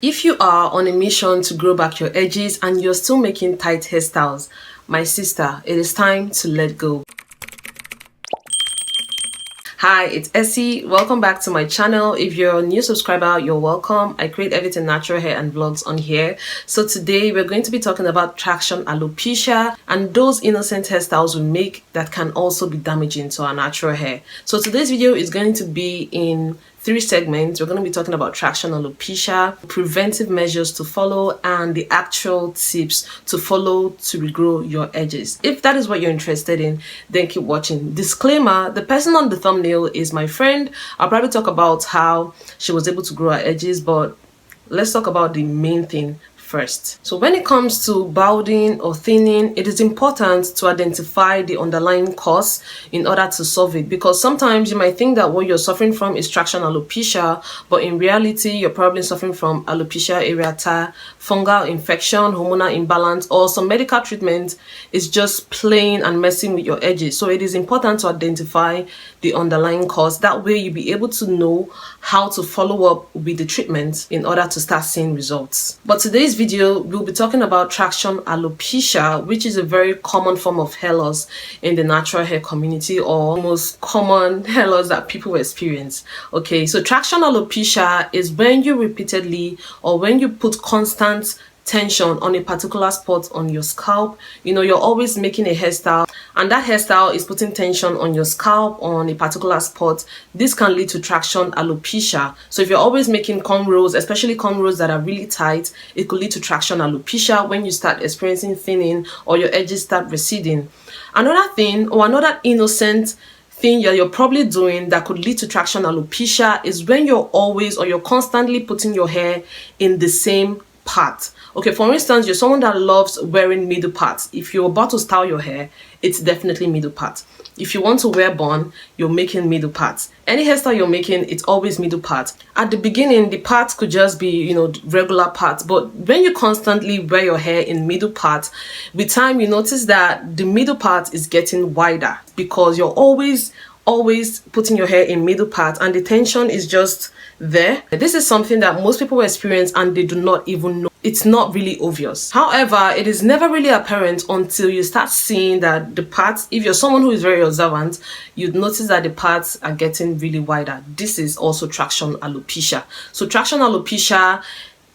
If you are on a mission to grow back your edges and you're still making tight hairstyles, my sister, it is time to let go. Hi, it's Essie. Welcome back to my channel. If you're a new subscriber, you're welcome. I create everything natural hair and vlogs on here. So today we're going to be talking about traction alopecia and those innocent hairstyles we make that can also be damaging to our natural hair. So today's video is going to be in 3 segments. We're going to be talking about traction alopecia, preventive measures to follow, and the actual tips to follow to regrow your edges. If that is what you're interested in, then keep watching. Disclaimer, the person on the thumbnail is my friend. I'll probably talk about how she was able to grow her edges, but let's talk about the main thing first. So when it comes to balding or thinning, it is important to identify the underlying cause in order to solve it, because sometimes you might think that what you're suffering from is traction alopecia, but in reality you're probably suffering from alopecia areata, fungal infection, hormonal imbalance, or some medical treatment is just playing and messing with your edges. So it is important to identify the underlying cause. That way you'll be able to know how to follow up with the treatment in order to start seeing results. But today's video we'll be talking about traction alopecia, which is a very common form of hair loss in the natural hair community, or most common hair loss that people experience. Okay, so traction alopecia is when you repeatedly or when you put constant tension on a particular spot on your scalp. You know, you're always making a hairstyle and that hairstyle is putting tension on your scalp on a particular spot. This can lead to traction alopecia. So if you're always making cornrows, especially cornrows that are really tight, it could lead to traction alopecia when you start experiencing thinning or your edges start receding. Another thing, or another innocent thing you're probably doing that could lead to traction alopecia is when you're always or you're constantly putting your hair in the same part. Okay, for instance, you're someone that loves wearing middle parts. If you're about to style your hair, it's definitely middle part. If you want to wear bun, you're making middle parts. Any hairstyle you're making, it's always middle part. At the beginning, the parts could just be, you know, regular parts. But when you constantly wear your hair in middle part, with time you notice that the middle part is getting wider because you're always putting your hair in middle part and the tension is just there. This is something that most people experience and they do not even know. It's not really obvious. However, it is never really apparent until you start seeing that the parts, if you're someone who is very observant, you'd notice that the parts are getting really wider. This is also traction alopecia. So traction alopecia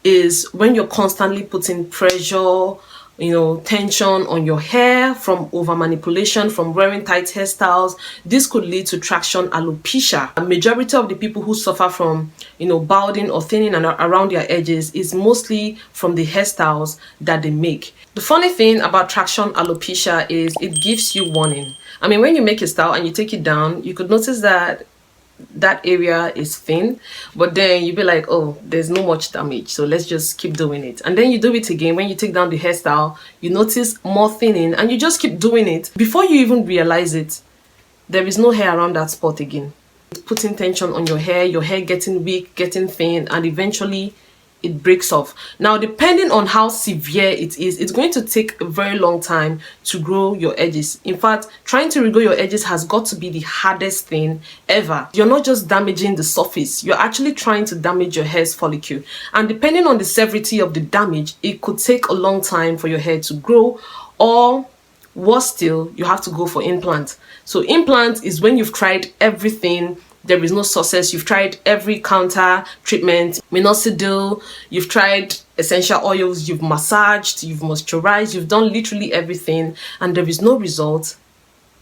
is when you're constantly putting pressure, you know, tension on your hair from over manipulation, from wearing tight hairstyles. This could lead to traction alopecia. A majority of the people who suffer from, you know, balding or thinning and around their edges is mostly from the hairstyles that they make. The funny thing about traction alopecia is it gives you warning. I mean, when you make a style and you take it down, you could notice that that area is thin, but then you'll be like, oh, there's no much damage, so let's just keep doing it. And then you do it again. When you take down the hairstyle, you notice more thinning and you just keep doing it. Before you even realize it, there is no hair around that spot again. It's putting tension on your hair getting weak, getting thin, and eventually it breaks off. Now, depending on how severe it is, it's going to take a very long time to grow your edges. In fact, trying to regrow your edges has got to be the hardest thing ever. You're not just damaging the surface, you're actually trying to damage your hair's follicle. And depending on the severity of the damage, it could take a long time for your hair to grow, or worse still, you have to go for implant. So implant is when you've tried everything, there is no success. You've tried every counter treatment, minoxidil, you've tried essential oils, you've massaged, you've moisturized, you've done literally everything, and there is no result.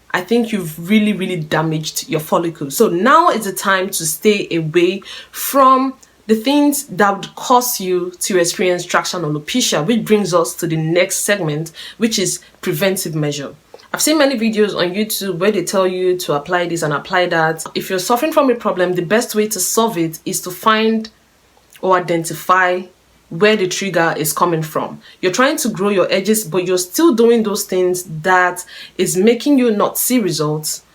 I think you've really damaged your follicle. So now is the time to stay away from the things that would cause you to experience traction alopecia, which brings us to the next segment, which is preventive measure. I've seen many videos on YouTube where they tell you to apply this and apply that. If you're suffering from a problem, the best way to solve it is to find or identify where the trigger is coming from. You're trying to grow your edges, but you're still doing those things that is making you not see results.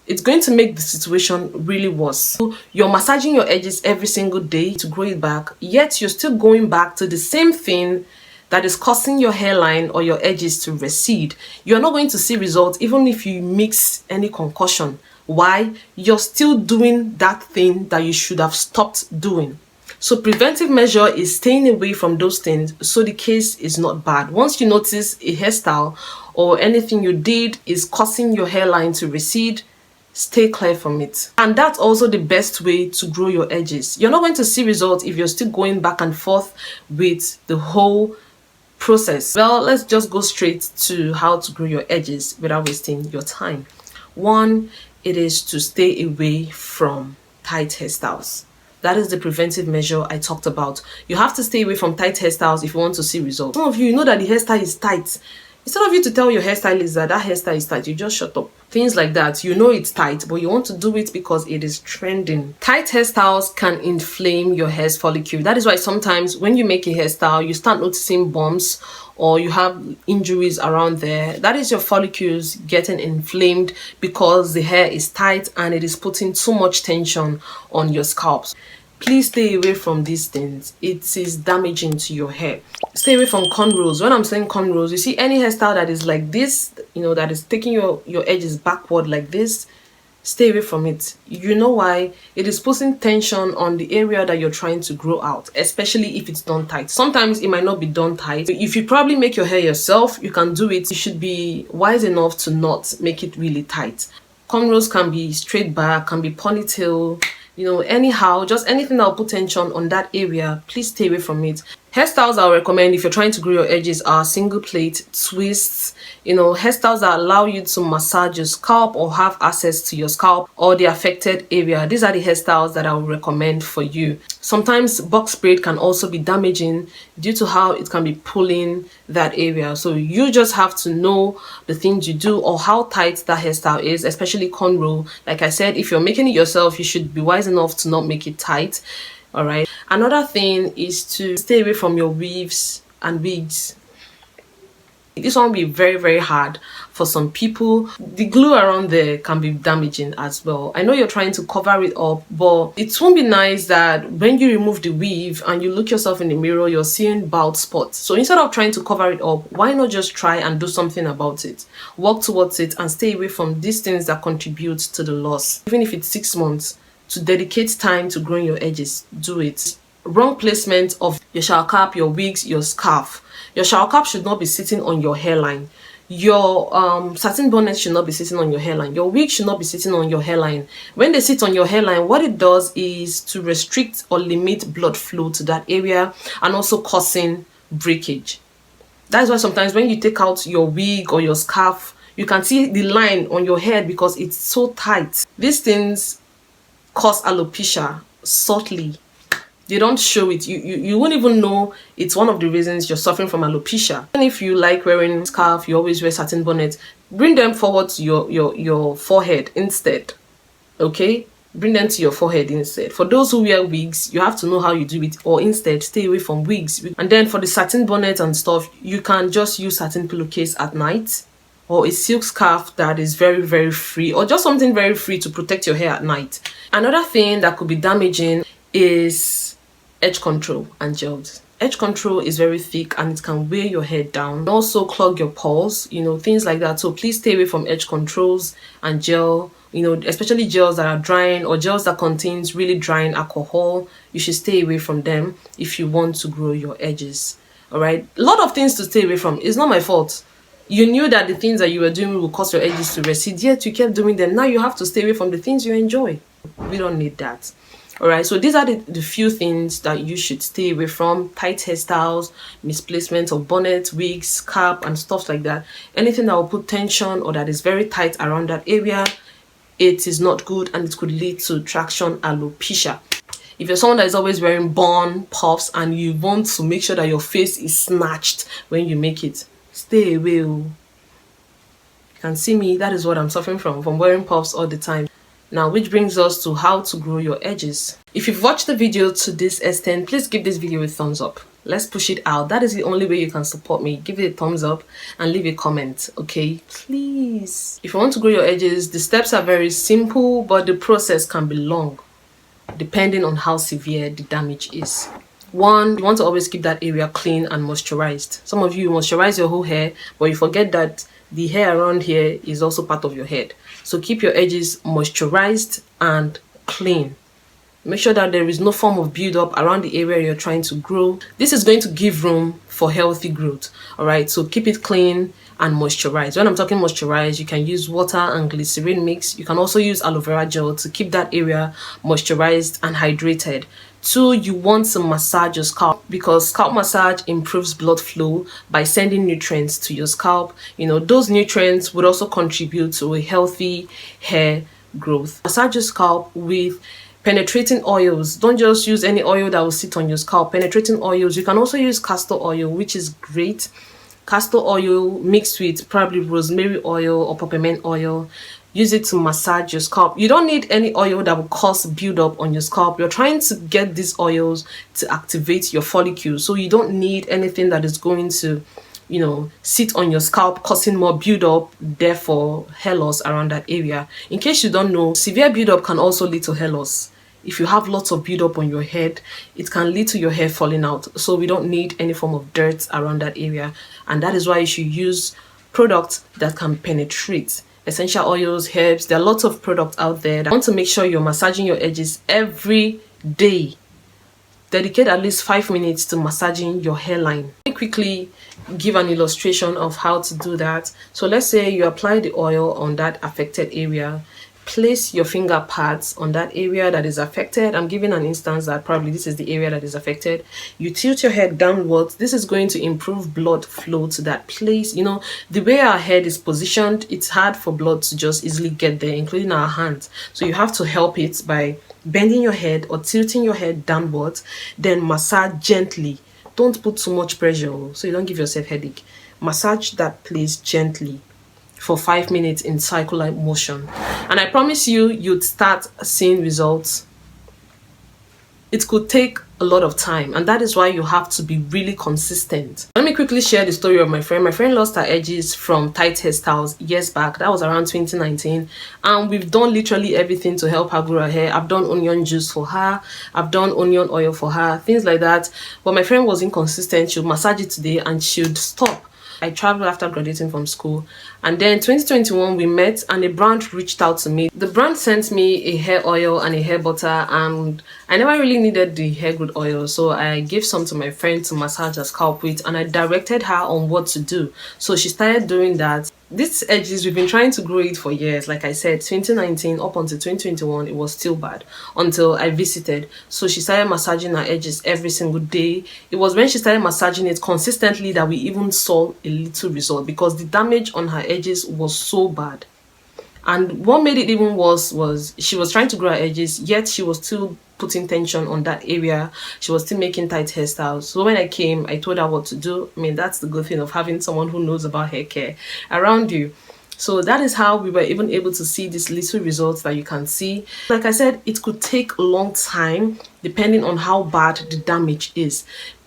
It's going to make the situation really worse. So you're massaging your edges every single day to grow it back, yet you're still going back to the same thing that is causing your hairline or your edges to recede. You're not going to see results even if you mix any concoction. Why? You're still doing that thing that you should have stopped doing. So preventive measure is staying away from those things so the case is not bad. Once you notice a hairstyle or anything you did is causing your hairline to recede, stay clear from it. And that's also the best way to grow your edges. You're not going to see results if you're still going back and forth with the whole process. Well, let's just go straight to how to grow your edges without wasting your time. One, it is to stay away from tight hairstyles. That is the preventive measure I talked about. You have to stay away from tight hairstyles if you want to see results. Some of you know that the hairstyle is tight. Instead of you to tell your hairstylist that hairstyle is tight, you just shut up. Things like that. You know it's tight, but you want to do it because it is trending. Tight hairstyles can inflame your hair's follicle. That is why sometimes when you make a hairstyle, you start noticing bumps or you have injuries around there. That is your follicles getting inflamed because the hair is tight and it is putting too much tension on your scalp. Please stay away from these things. It is damaging to your hair. Stay away from cornrows. When I'm saying cornrows, you see any hairstyle that is like this, that is taking your edges backward like this, stay away from it. You know why? It is putting tension on the area that you're trying to grow out, especially if it's done tight. Sometimes it might not be done tight. If you probably make your hair yourself, you can do it. You should be wise enough to not make it really tight. Cornrows can be straight back, can be ponytail, anyhow, just anything that will put tension on that area. Please stay away from it. Hairstyles I'll recommend if you're trying to grow your edges are single plait, twists, hairstyles that allow you to massage your scalp or have access to your scalp or the affected area. These are the hairstyles that I would recommend for you. Sometimes box braid can also be damaging due to how it can be pulling that area. So you just have to know the things you do or how tight that hairstyle is, especially cornrow. Like I said, if you're making it yourself, you should be wise enough to not make it tight. All right. Another thing is to stay away from your weaves and wigs. This one will be very, very hard for some people. The glue around there can be damaging as well. I know you're trying to cover it up, but it won't be nice that when you remove the weave and you look yourself in the mirror, you're seeing bald spots. So instead of trying to cover it up, why not just try and do something about it? Work towards it and stay away from these things that contribute to the loss. Even if it's 6 months, to dedicate time to growing your edges, do it. Wrong placement of your shower cap, your wigs, your scarf. Your shower cap should not be sitting on your hairline. Your satin bonnet should not be sitting on your hairline. Your wig should not be sitting on your hairline. When they sit on your hairline, what it does is to restrict or limit blood flow to that area and also causing breakage. That's why sometimes when you take out your wig or your scarf, you can see the line on your head because it's so tight. These things cause alopecia subtly. They don't show it. You won't even know it's one of the reasons you're suffering from alopecia. And if you like wearing scarf, you always wear satin bonnet, bring them forward to your forehead instead. Okay? Bring them to your forehead instead. For those who wear wigs, you have to know how you do it, or instead stay away from wigs. And then for the satin bonnet and stuff, you can just use satin pillowcase at night, or a silk scarf that is very, very free, or just something very free to protect your hair at night. Another thing that could be damaging is edge control and gels. Edge control is very thick and it can weigh your hair down and also clog your pores, things like that. So please stay away from edge controls and gel, especially gels that are drying or gels that contains really drying alcohol. You should stay away from them if you want to grow your edges. All right, a lot of things to stay away from. It's not my fault. You knew that the things that you were doing will cause your edges to recede, yet you kept doing them. Now you have to stay away from the things you enjoy. We don't need that. All right, so these are the few things that you should stay away from: tight hairstyles, misplacement of bonnet, wigs, cap, and stuff like that. Anything that will put tension or that is very tight around that area, it is not good and it could lead to traction alopecia. If you're someone that is always wearing bun, puffs, and you want to make sure that your face is snatched when you make it, stay away. You can see me, that is what I'm suffering from wearing puffs all the time. Now, which brings us to how to grow your edges. If you've watched the video to this extent, please give this video a thumbs up. Let's push it out. That is the only way you can support me. Give it a thumbs up and leave a comment, okay? Please. If you want to grow your edges, the steps are very simple, but the process can be long, depending on how severe the damage is. One, you want to always keep that area clean and moisturized. Some of you moisturize your whole hair, but you forget that the hair around here is also part of your head. So keep your edges moisturized and clean. Make sure that there is no form of build-up around the area you're trying to grow. This is going to give room for healthy growth. All right, so keep it clean and moisturize. When I'm talking moisturize, you can use water and glycerin mix. You can also use aloe vera gel to keep that area moisturized and hydrated. 2, you want to massage your scalp, because scalp massage improves blood flow by sending nutrients to your scalp. Those nutrients would also contribute to a healthy hair growth. Massage your scalp with penetrating oils. Don't just use any oil that will sit on your scalp. Penetrating oils. You can also use castor oil, which is great. Castor oil mixed with probably rosemary oil or peppermint oil. Use it to massage your scalp. You don't need any oil that will cause buildup on your scalp. You're trying to get these oils to activate your follicles, so you don't need anything that is going to sit on your scalp, causing more buildup, therefore hair loss around that area. In case you don't know, severe buildup can also lead to hair loss. If you have lots of buildup on your head, it can lead to your hair falling out. So we don't need any form of dirt around that area. And that is why you should use products that can penetrate. Essential oils, herbs, there are lots of products out there. I want to make sure you're massaging your edges every day. Dedicate at least 5 minutes to massaging your hairline. Let me quickly give an illustration of how to do that. So let's say you apply the oil on that affected area. Place your finger pads on that area that is affected. I'm giving an instance that probably this is the area that is affected. You tilt your head downwards. This is going to improve blood flow to that place. The way our head is positioned, it's hard for blood to just easily get there, including our hands. So you have to help it by bending your head or tilting your head downwards, then massage gently. Don't put too much pressure so you don't give yourself headache. Massage that place gently for 5 minutes in circular motion, and I promise you, you'd start seeing results. It could take a lot of time, and that is why you have to be really consistent. Let me quickly share the story of my friend. My friend lost her edges from tight hairstyles years back. That was around 2019, and we've done literally everything to help her grow her hair. I've done onion juice for her, I've done onion oil for her, things like that. But my friend was inconsistent. She would massage it today and she would stop. I traveled after graduating from school, and then 2021 we met and a brand reached out to me. The brand sent me a hair oil and a hair butter, and I never really needed the hair growth oil, so I gave some to my friend to massage her scalp with, and I directed her on what to do. So she started doing that. These edges, we've been trying to grow it for years. Like I said, 2019 up until 2021 it was still bad until I visited. So she started massaging her edges every single day. It was when she started massaging it consistently that we even saw a little result, because the damage on her edges was so bad. And what made it even worse was she was trying to grow her edges, yet she was still putting tension on that area. She was still making tight hairstyles. So when I came, I told her what to do. I mean, that's the good thing of having someone who knows about hair care around you. So that is how we were even able to see these little results that you can see. Like I said, it could take a long time depending on how bad the damage is.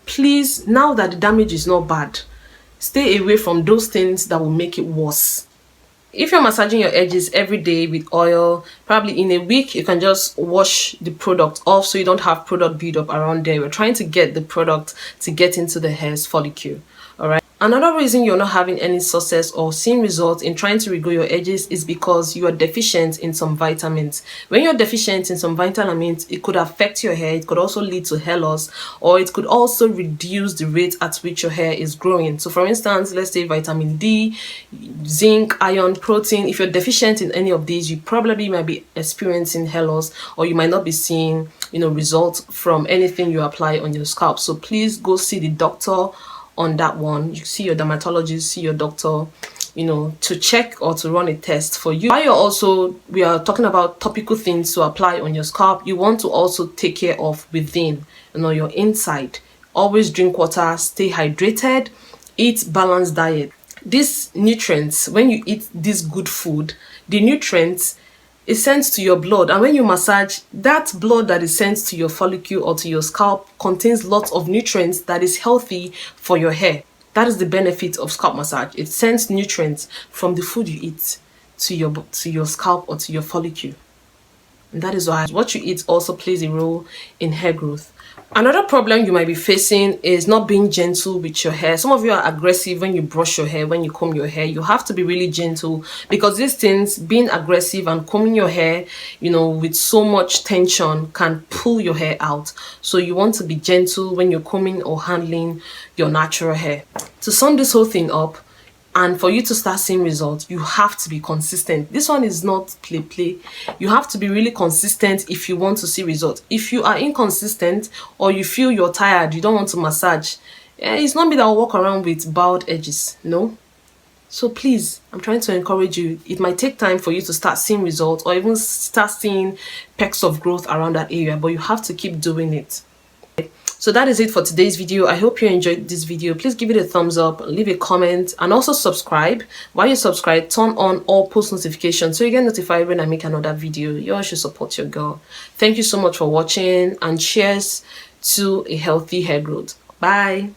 Please, now that the damage is not bad, stay away from those things that will make it worse. If you're massaging your edges every day with oil, probably in a week you can just wash the product off so you don't have product buildup around there. We're trying to get the product to get into the hair's follicle. Alright. Another reason you're not having any success or seeing results in trying to regrow your edges is because you are deficient in some vitamins. When you're deficient in some vitamins, it could affect your hair. It could also lead to hair loss, or it could also reduce the rate at which your hair is growing. So for instance, let's say vitamin D, zinc, iron, protein. If you're deficient in any of these, you probably might be experiencing hair loss, or you might not be seeing results from anything you apply on your scalp. So please go see the doctor on that one. You see your dermatologist, see your doctor, to check or to run a test for you. While we are talking about topical things to apply on your scalp, you want to also take care of within, your inside. Always drink water, stay hydrated, eat balanced diet. These nutrients, when you eat this good food, the nutrients is sent to your blood, and when you massage, that blood that is sent to your follicle or to your scalp contains lots of nutrients that is healthy for your hair. That is the benefit of scalp massage. It sends nutrients from the food you eat to your scalp or to your follicle. And that is why what you eat also plays a role in hair growth. Another problem you might be facing is not being gentle with your hair. Some of you are aggressive when you brush your hair, when you comb your hair. You have to be really gentle, because these things, being aggressive and combing your hair, with so much tension, can pull your hair out. So you want to be gentle when you're combing or handling your natural hair. To sum this whole thing up, and for you to start seeing results, you have to be consistent. This one is not play. You have to be really consistent if you want to see results. If you are inconsistent, or you feel you're tired, you don't want to massage, it's not me that will walk around with bowed edges. No. So please, I'm trying to encourage you. It might take time for you to start seeing results, or even start seeing pecks of growth around that area, but you have to keep doing it. So that is it for today's video. I hope you enjoyed this video. Please give it a thumbs up, leave a comment, and also subscribe. While you subscribe, turn on all post notifications so you get notified when I make another video. You all should support your girl. Thank you so much for watching, and cheers to a healthy hair growth. Bye.